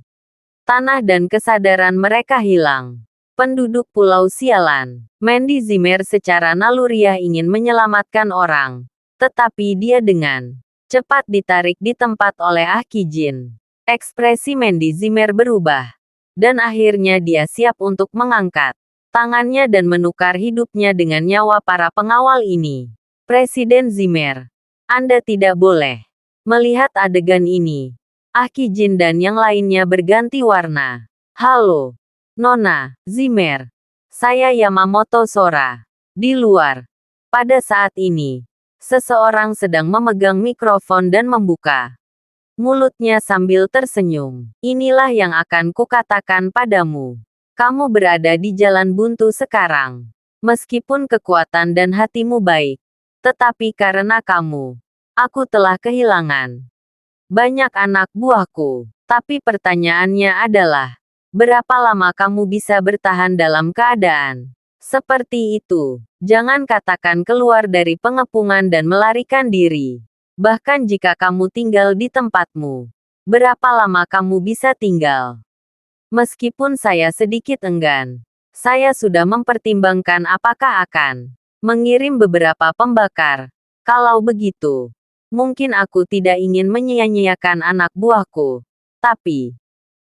S2: tanah dan kesadaran mereka hilang. Penduduk Pulau Sialan. Mandy Zimmer secara naluriah ingin menyelamatkan orang. Tetapi dia dengan cepat ditarik di tempat oleh Ah Kijin. Ekspresi Mandy Zimmer berubah. Dan akhirnya dia siap untuk mengangkat tangannya dan menukar hidupnya dengan nyawa para pengawal ini. Presiden Zimmer, Anda tidak boleh melihat adegan ini. Ah Kijin dan yang lainnya berganti warna. Halo, Nona Zimmer. Saya Yamamoto Sora. Di luar. Pada saat ini, seseorang sedang memegang mikrofon dan membuka mulutnya sambil tersenyum. Inilah yang akan kukatakan padamu. Kamu berada di jalan buntu sekarang. Meskipun kekuatan dan hatimu baik, tetapi karena kamu, aku telah kehilangan banyak anak buahku. Tapi pertanyaannya adalah, berapa lama kamu bisa bertahan dalam keadaan seperti itu? Jangan katakan keluar dari pengepungan dan melarikan diri. Bahkan jika kamu tinggal di tempatmu, berapa lama kamu bisa tinggal? Meskipun saya sedikit enggan, saya sudah mempertimbangkan apakah akan mengirim beberapa pembakar. Kalau begitu, mungkin aku tidak ingin menyia-nyiakan anak buahku, tapi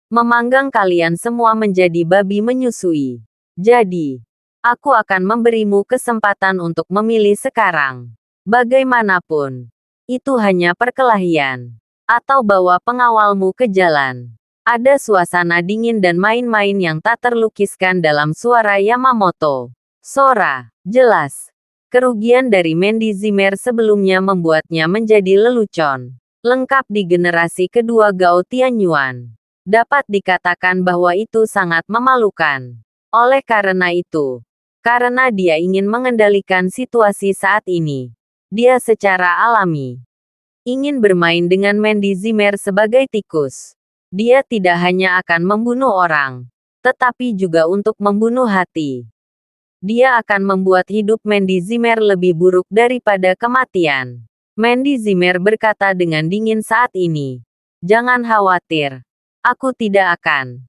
S2: memanggang kalian semua menjadi babi menyusui. Jadi, Aku akan memberimu kesempatan untuk memilih sekarang. Bagaimanapun, itu hanya perkelahian. Atau bawa pengawalmu ke jalan. Ada suasana dingin dan main-main yang tak terlukiskan dalam suara Yamamoto. Sora, jelas. Kerugian dari Mandy Zimmer sebelumnya membuatnya menjadi lelucon. Lengkap di generasi kedua Gao Tianyuan. Dapat dikatakan bahwa itu sangat memalukan. Oleh karena itu, karena dia ingin mengendalikan situasi saat ini, dia secara alami ingin bermain dengan Mandy Zimmer sebagai tikus. Dia tidak hanya akan membunuh orang, tetapi juga untuk membunuh hati. Dia akan membuat hidup Mandy Zimmer lebih buruk daripada kematian. Mandy Zimmer berkata dengan dingin saat ini. Jangan khawatir. Aku tidak akan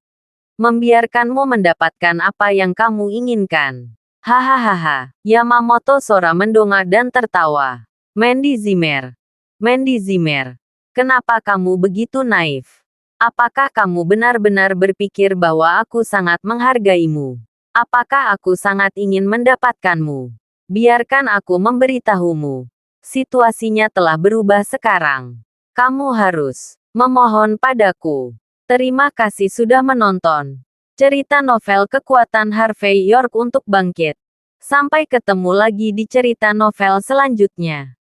S2: membiarkanmu mendapatkan apa yang kamu inginkan. Hahaha. Yamamoto Sora mendongak dan tertawa. Mandy Zimmer. Mandy Zimmer, kenapa kamu begitu naif? Apakah kamu benar-benar berpikir bahwa aku sangat menghargaimu? Apakah aku sangat ingin mendapatkanmu? Biarkan aku memberitahumu. Situasinya telah berubah sekarang. Kamu harus memohon padaku. Terima kasih sudah menonton cerita novel Kekuatan Harvey York untuk Bangkit. Sampai ketemu lagi di cerita novel selanjutnya.